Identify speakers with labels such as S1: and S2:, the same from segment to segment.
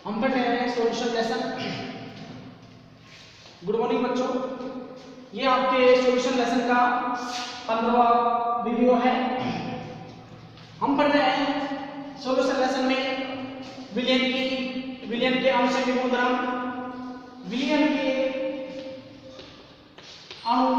S1: हम पढ़ रहे हैं सॉल्यूशन लेसन। गुड मॉर्निंग बच्चों, ये आपके सॉल्यूशन लेसन का 15वां वीडियो है। हम पढ़ रहे हैं सॉल्यूशन लेसन में विलियन के आंशिक गुणधर्म, विलियन के अणु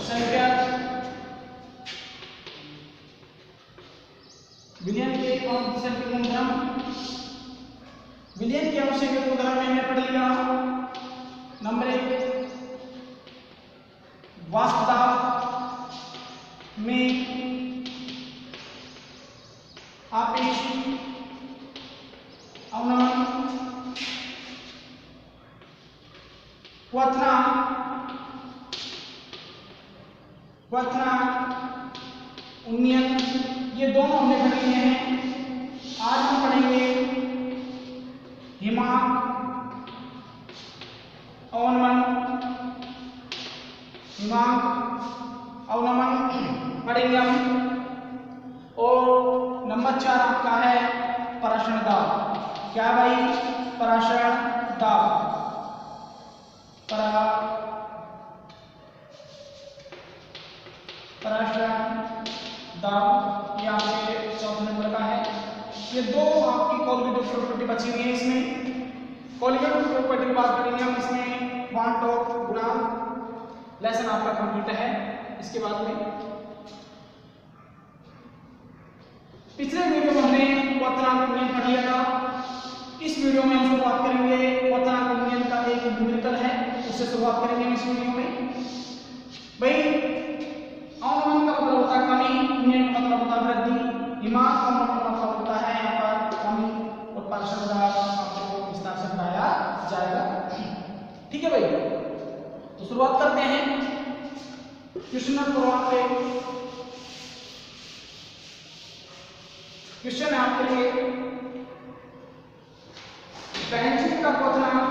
S1: संख्या, विलियन के आंशिक गुणधर्म। विलियन के आंशिक गुणधर्म में हमने पढ़ लिया नंबर 1 वास्तव में आपेक्षिक अवनमन, क्वथनांक, उन्नयन, ये दोनों हमने पढ़ लिए हैं। आज हम पढ़ेंगे हिमांक अवनमन पढ़ेंगे हम। और नंबर 4 आपका है पराशरण दाब। क्या भाई? पराशरण दाब। पराशरण दाब ये आपके 14 नंबर का है। ये दो आपकी कोलिगेटिव प्रॉपर्टी बची हुई है। इसमें कोलिगेटिव प्रॉपर्टी की बात करेंगे हम। इसमें वन टॉप गुणांक लेसन आपका कंप्लीट है। इसके बाद में पिछले वीडियो में हमने क्वथनांक उन्नयन पढ़ लिया था। इस वीडियो में हम शुरुआत करेंगे क्वथनांक उन्नयन का एक न्यूमेरिकल है, उससे शुरुआत करेंगे हम इस वीडियो में। भाई अवनमन का मतलब होता है कमी, उन्नयन का मतलब होता है वृद्धि, हिमांक का मतलब होता है यहाँ पर कमी, और पराशरण दाब आपको विस्तार से पढ़ाया जाएगा। ठीक है भाई, तो शुरुआत करते हैं क्वेश्चन नंबर 1 पे। क्वेश्चन है आपके लिए बेंजीन का क्वथनांक,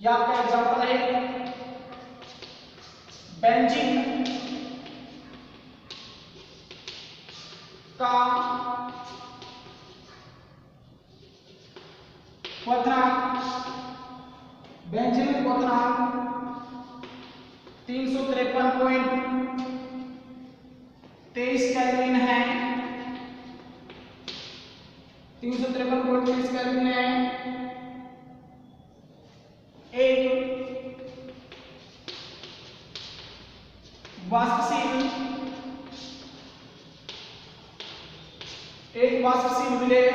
S1: या आपका एग्जांपल है बेंजीन का क्वथनांक, बेंजीन क्वथनांक 353.23 केल्विन है। 353.23 केल्विन है। एक वाष्पशील विलेय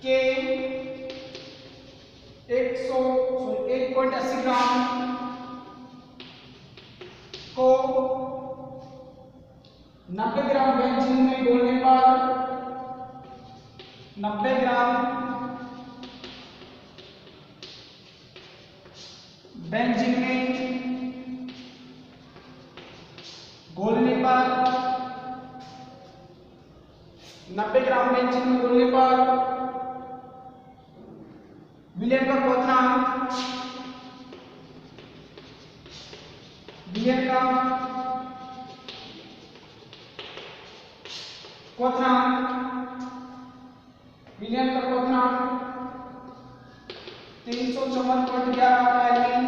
S1: के 1.80 ग्राम को 90 ग्राम बेंजीन में घोलने पर 90 ग्राम बेंजीन में घोलने पर 90 ग्राम बेंजीन में घोलने पर विलेय का क्वथनांक, विलेय का क्वथनांक 354.11 केल्विन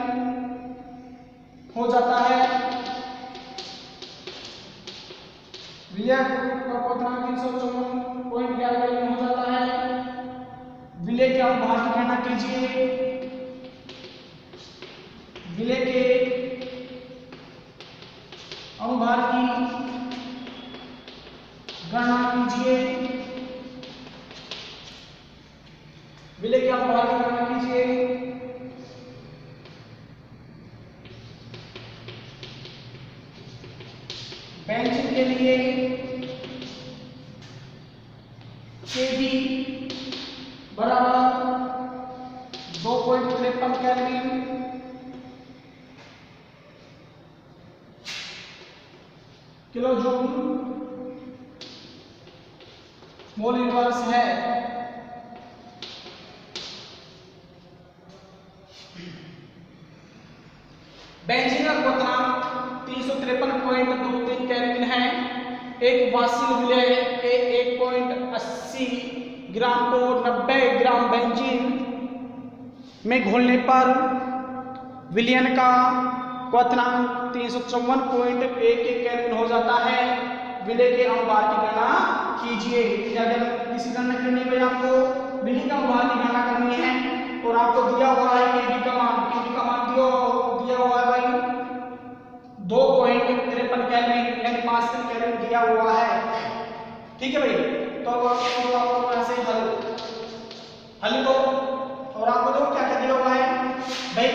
S1: हो जाता है। विलेय का क्वथनांक 354.11 केल्विन हो जाता है। विलेय के अनुभार की गणना कीजिए। विलेय के अनुभार की गणना कीजिए। विलेय के अनुभार की गणना कीजिए। बेंजीन के लिए Kb बराबर 2.53 kelvin kilo joule mole inverse है। बेंजीन का क्वथनांक 353.23 केल्विन है। एक वासिल विलय के 1.80 ग्राम को 90 ग्राम बेंजीन में घोलने पर विलयन का क्वथनांक 354.11 केल्विन हो जाता है। विलय के अनुभार की गणना कीजिए। क्या किसी गणना करनी है भाई, आपको विलय का अनुभार की गणना करनी है और आपको दिया हुआ है केबी का मान दिया हुआ है भाई 2.53 केल्विन यानी 5 केल्विन दिया हुआ है। ठीक है भाई, तो अब आपको यहाँ से हल को और आपको देखो क्या क्या दिया हुआ है भाई,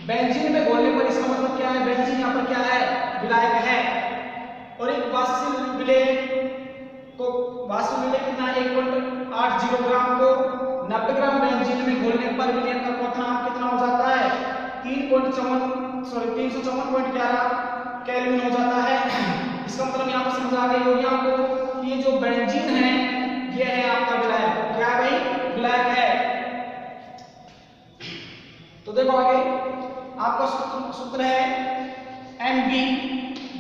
S1: बेंजीन में घोलने पर इसका मतलब क्या है, बेंजीन यहाँ पर क्या है, विलायक है। और एक वाष्पिल विलय कितना 1.80 ग्राम को 90 ग्राम बेंजीन में घोलने पर विलयन का क्वथनांक कितना हो जाता है 354.11 केल्विन हो जाता है। इसका मतलब यहाँ पर समझ आ गई होगी आपको, ये जो बेंजीन है ये है आपका विलायक। क्या है भाई, विलायक है। तो देखो आगे आपका सूत्र है Mb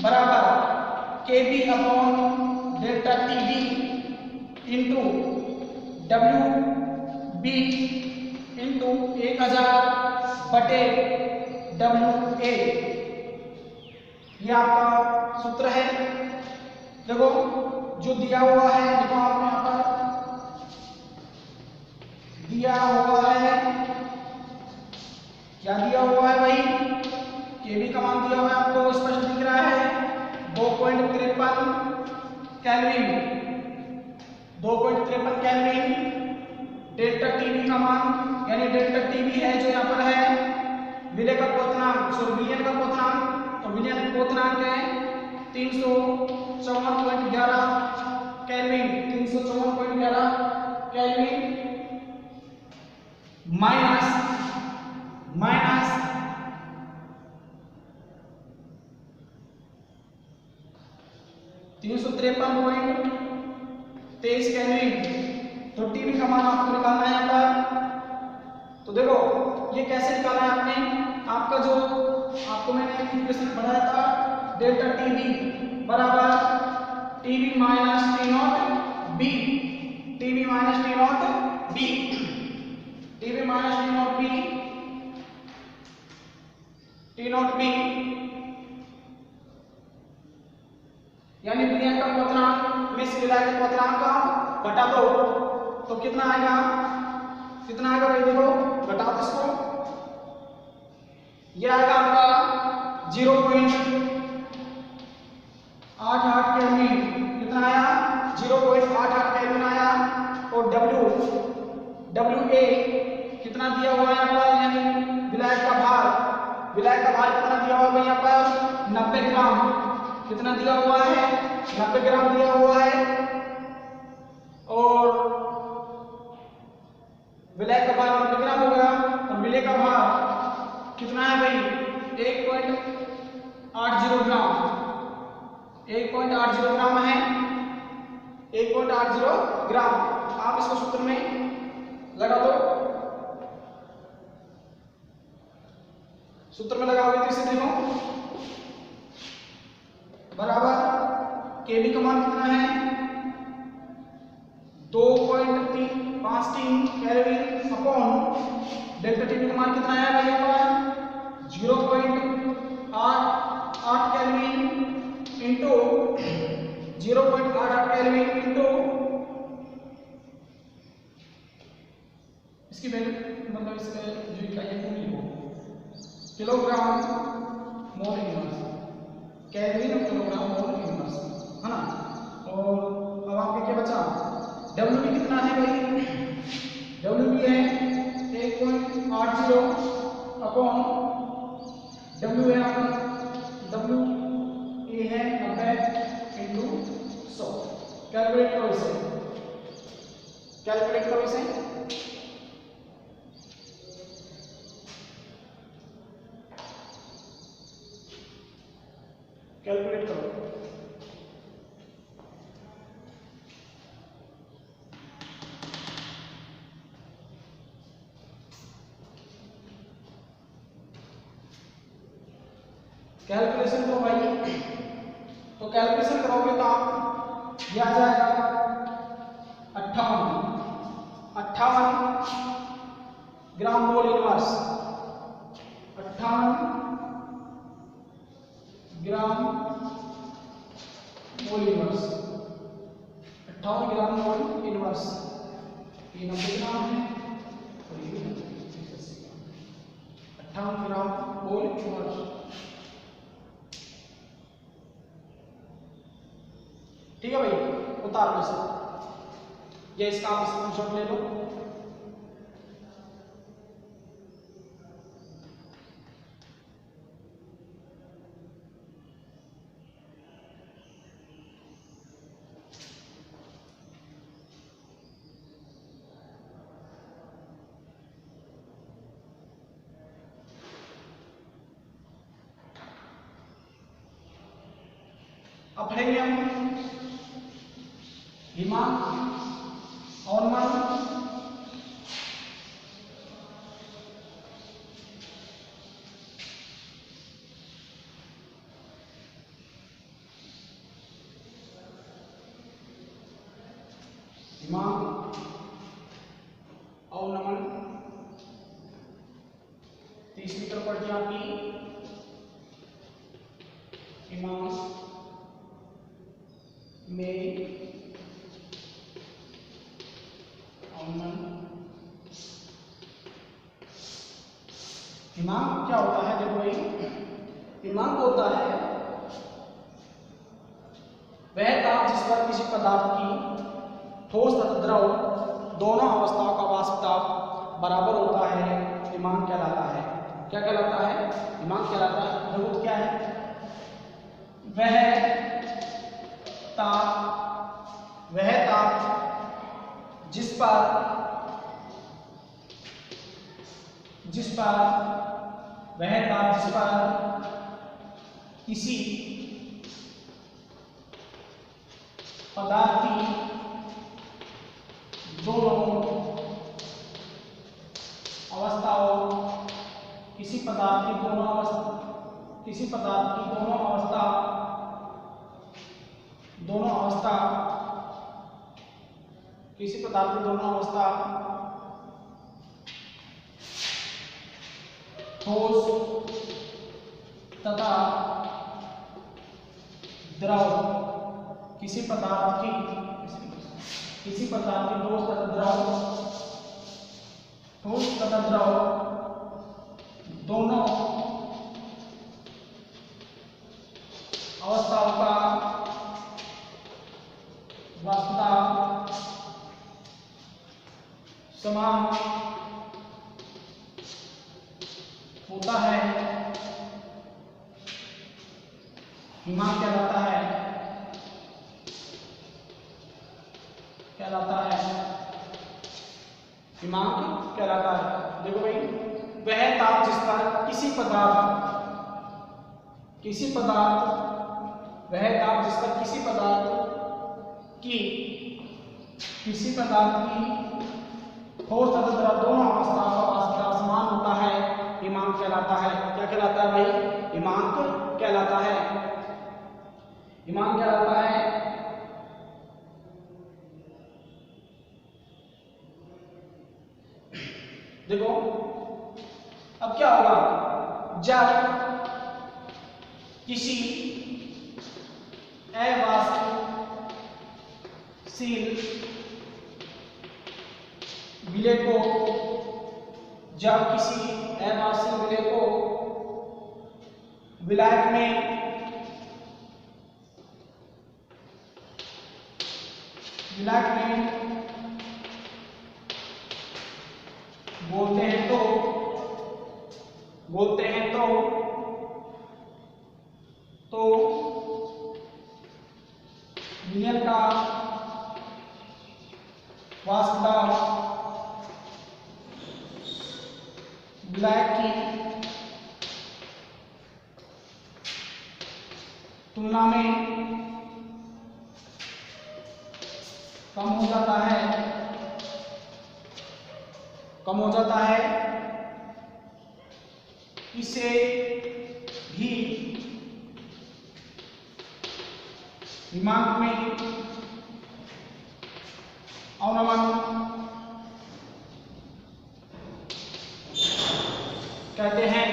S1: बराबर Kb upon delta Tb into WB into 1000 बटे WA, ये आपका सूत्र है। देखो जो दिया हुआ है, देखो आपने यहाँ पर दिया हुआ है, क्या दिया हुआ है भाई, केबी का मान दिया हुआ है, आपको स्पष्ट दिख रहा है 2.53 केल्विन, 2.53 केल्विन। डेल्टा टीबी का मान यानी डेल्टा टीबी है जो यहाँ पर है विलय का क्वथनांक, विलयन का क्वथनांक, तो विलयन का क्वथनांक है 354.11 केल्विन, 354.11 केल्विन माइनस 353.23 केल्विन। तो टीबी का मान आपको निकालना है यहाँ पर। तो देखो ये कैसे निकाला है आपने, आपका जो आपको मैंने इक्वेशन पढ़ाया था डेल्टा टीबी बराबर TB minus T not be, TB minus T not be, TB minus T not be, T not be यानी विलयन का क्वथनांक में से विलयन का क्वथनांक का घटा दो तो कितना आएगा, भाई देखो घटा दो इसको, ये आएगा आपका 0.88 केल्विन। कितना आया 0.88 केल्विन आया। और WA कितना दिया हुआ है यहाँ पर, यानी विलायक का भार कितना दिया हुआ है यहाँ पर 90 ग्राम। कितना दिया हुआ है 90 ग्राम दिया हुआ है। और विलय का भार 90 ग्राम हो गया और विलय का भार कितना है भाई 1.80 ग्राम, 1.80 ग्राम है, 1.80 ग्राम। आप इसको सूत्र में लगा दो, सूत्र में लगाओगे तो इसे देखो बराबर केबी का मान कितना है 2.53 केल्विन अपॉन डेल्टा टीबी का मान कितना है भाई यहाँ पर 0.88 केल्विन इंटू 0.88 केल्विन इंटू इसकी वैल्यू मतलब इसका जो इकाई है वो नहीं हो किलोग्राम मोल इनवर्स, केल्विन और किलोग्राम मोल इनवर्स है ना। और अब आपके क्या बचा WB कितना है भाई, WB है 1.80 अपॉन WA है 90 इंटू 100। कैलकुलेट करो इसे, कैलकुलेट करो इसे। कैलकुलेट करो। कैलकुलेशन को भाई तो कैलकुलेशन करोगे तो आप यह आ जाएगा 58 ग्राम मोल इनवर्स, 58 ग्राम मोल इनवर्स, 58 ग्राम मोल इनवर्स। ये 90 ग्राम है और ये 58 ग्राम मोल इनवर्स। ठीक है भाई, उतार लो सर, ये इसका आप स्क्रीनशॉट ले लो। अब पढ़ेंगे हम हिमांक, अवनमन, हिमांक, अवनमन, 30 मीटर प्रति आपकी हिमांक में अवनमन। हिमांक क्या होता है? देखो भाई, हिमांक होता है वह ताप जिस पर किसी पदार्थ की ठोस तथा द्रव दोनों अवस्थाओं का वाष्प ताप बराबर होता है, हिमांक कहलाता है। क्या कहलाता है? हिमांक कहलाता है। ध्रुव क्या है? वह ताप जिस पर किसी पदार्थ की दोनों अवस्थाओं किसी पदार्थ की दोनों अवस्था ठोस तथा द्रव, किसी पदार्थ की ठोस तथा द्रव दोनों अवस्थाओं का वाष्प ताप समान होता है, हिमांक कहलाता है। हिमांक कहलाता है। देखो भाई, वह ताप जिस पर किसी पदार्थ की ठोस तथा द्रव दोनों अवस्थाओं का वाष्प ताप समान होता है, हिमांक कहलाता है। क्या कहलाता है भाई? हिमांक कहलाता है। देखो अब क्या होगा, जब किसी अवाष्पशील विलय को विलायक में बोलते हैं तो विलयन का वाष्प ताप विलायक की तुलना में कम हो जाता है, इसे भी हिमांक में अवनमन कहते हैं,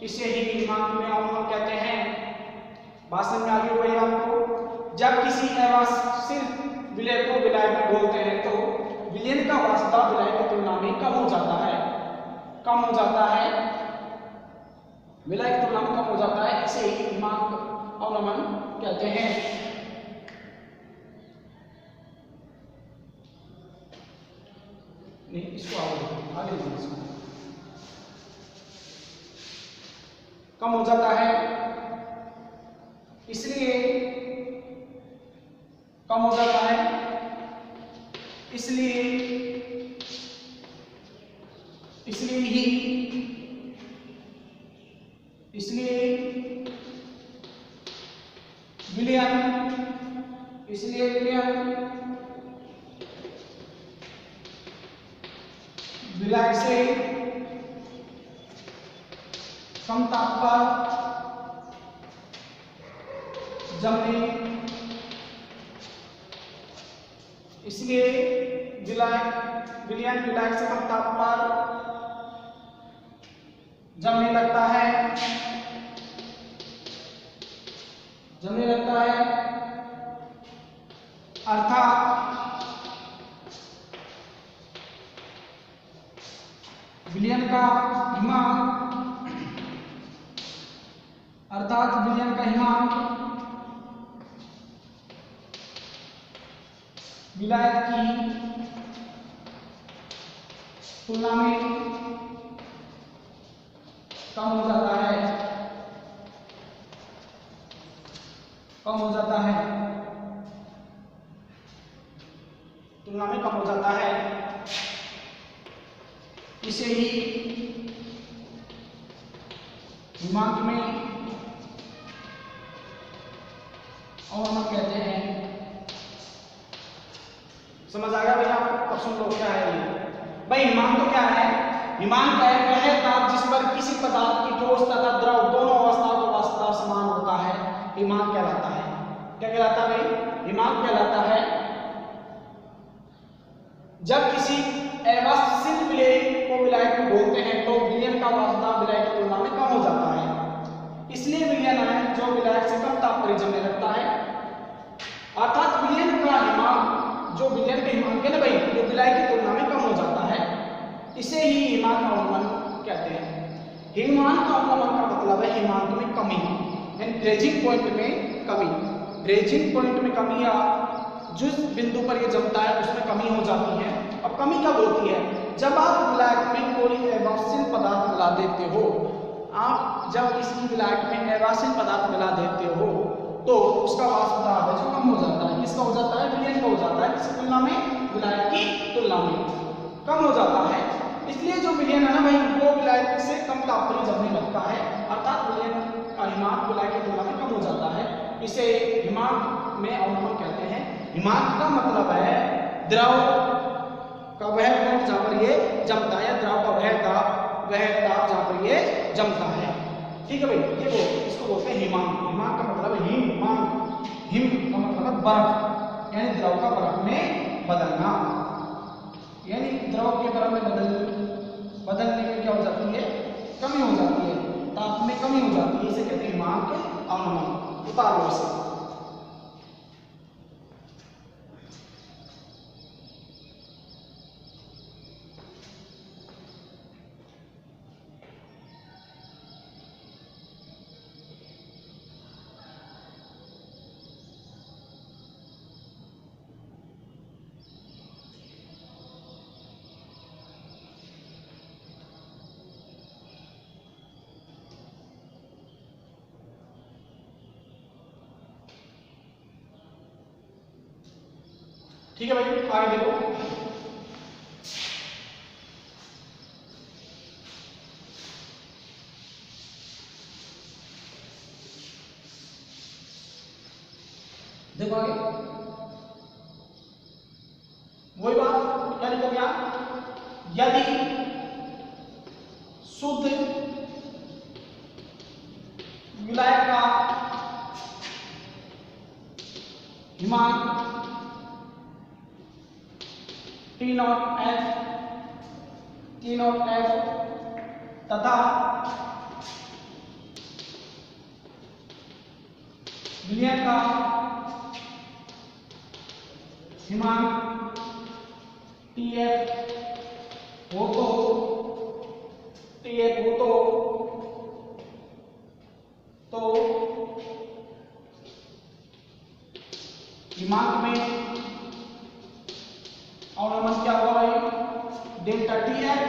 S1: इसे ही हिमांक में अवनमन कहते हैं। बात समझ में आ गई भाई आपको? जब किसी अवांछित विलय को विलय में बोलते हैं तो विलयन का वास्ता विलय की तुलना में कम हो जाता है, कम हो जाता है, विलय की तुलना में कम हो जाता है। इसे ही हिमांक अवनमन कहते हैं। नहीं, इसको आगे इसको कम हो जाता है, इसलिए कम हो जाता है, इसलिए विलय से कम ताप पर जमने, इसलिए विलयन विलय से कम ताप पर जमने लगता है, जमने लगता है, अर्थात विलयन का हिमांक, विलायत की तुलना में कम हो जाता है, कम हो जाता है, तुलना में कम हो जाता है। इसे ही हिमांक में अवनमन कहते हैं। समझ आ गया भैया आपको? अब सुन लो क्या है ये भाई। हिमांक तो क्या है? हिमांक है वह ताप जिस पर किसी पदार्थ की ठोस तथा द्रव दोनों अवस्थाओं का वास्तव समान होता है, हिमांक कहलाता है। क्या कहलाता है भाई? हिमांक कहलाता है। जब किसी अवस्थित विलय को विलायक में बोलते हैं तो विलयन का वास्ता विलय की तुलना में कम हो जाता है, इसलिए विलयन है जो विलायक से कम ताप पर जमने लगता है। अर्थात विलयन का हिमांक, जो विलयन के हिमांक है ना भाई, जो विलय की तुलना में कम हो जाता है, इसे ही हिमांक अवनमन कहते हैं। हिमांक अवनमन का मतलब है हिमांक में कमी, यानी ड्रेजिंग पॉइंट में कमी। ड्रेजिंग पॉइंट में कमी या जिस बिंदु पर ये जमता है उसमें कमी हो जाती है। अब कमी कब होती है? जब आप विलायक में कोई अवांछित पदार्थ मिला देते हो, आप जब किसी विलायक में अवांछित पदार्थ मिला देते हो तो उसका वाष्प दाब है जो कम हो जाता है। किसका हो जाता है? विलयन का हो जाता है। किसकी तुलना में? विलायक की तुलना में कम हो जाता है। इसलिए जो विलयन है ना भाई, वो विलायक से कम ताप पर जमने लगता है, अर्थात विलयन का हिमांक विलायक की तुलना में कम हो जाता है। इसे हिमांक में अवनमन कहते हैं। हिमांक का मतलब है द्रव का वह पॉइंट जहां पर ये जमता है, द्रव का वह ताप जहां पर ये जमता है। ठीक है भाई, ये वो इसको बोलते हैं हिमांक। हिमांक का मतलब है हिमांक, हिम का मतलब है बर्फ, यानी द्रव का बर्फ में बदलना, यानी द्रव के बर्फ में बदलने में क्या हो जाती है? कमी हो जाती है, ताप में कमी हो जाती है। इसे कहते हैं हिमांक अवनमन। उतार लो इसे। ठीक है भाई, आगे देखो। देखो आगे वही बात क्या लिखो क्या? यदि शुद्ध विलायक का हिमांक टी नॉट एफ तथा विलयन का हिमांक टी एफ हो तो हिमांक में अवनमन क्या होगा भाई, डेल्टा टी एफ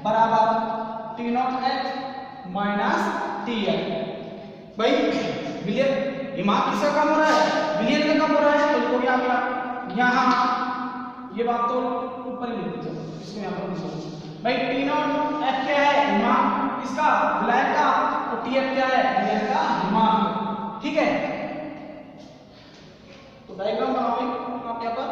S1: बराबर T not F minus T F. भाई विलयन हिमांक किसका कम हो रहा है, विलयन का कम हो रहा है, तो इसको क्या किया यहाँ ये बात तो ऊपर ही लिख दो, इसको यहाँ पर लिखो भाई। टी नॉट एफ क्या है, हिमांक इसका विलयन का, और टी एफ क्या है, विलयन का हिमांक। ठीक है, तो डायग्राम बनाओगे आप यहाँ पर।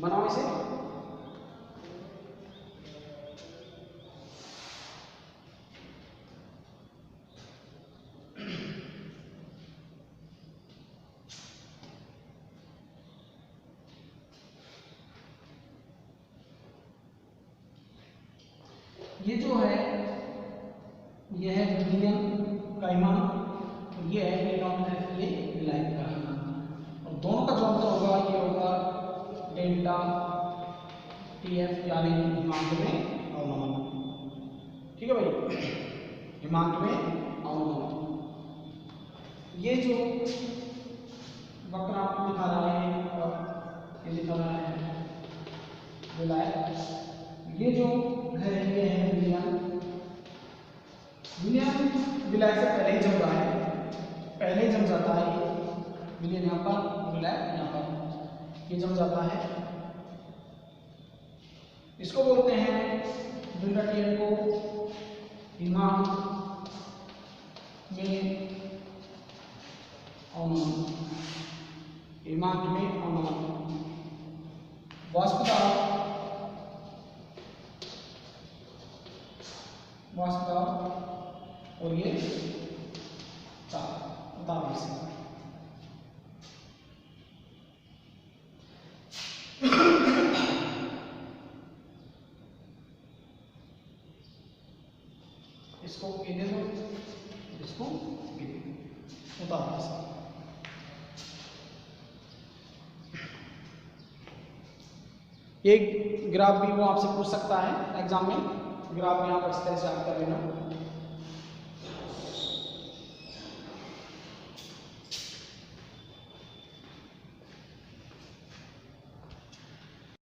S1: बनाओ इसे। ये जो है ये है विलयन का हिमांक और ये है टी नॉट एफ, ये विलयन का हिमांक, और दोनों का जो अंतर होगा ये होगा डेल्टा टी एफ यानी हिमांक में अवनमन। ठीक है भाई, हिमांक में अवनमन। ये जो वक्र आपको दिखा रहा है और ये दिखा रहा है विलयन, ये जो है ये है विलयन। विलयन विलय से पहले ही जम रहा है, पहले ही जम जाता है ये विलयन यहाँ पर, विलय यहाँ पर ये जम जाता है। इसको बोलते हैं डेल्टा टी एफ को हिमांक में अवनमन, हिमांक में अवनमन। वाष्प और ये ताप से। इसको ए दे दो, इसको बी दे दो, उतार दो। एक ग्राफ भी वो आपसे पूछ सकता है एग्जाम में, ग्राफ यहाँ पर इस तरह से आप कर लेना।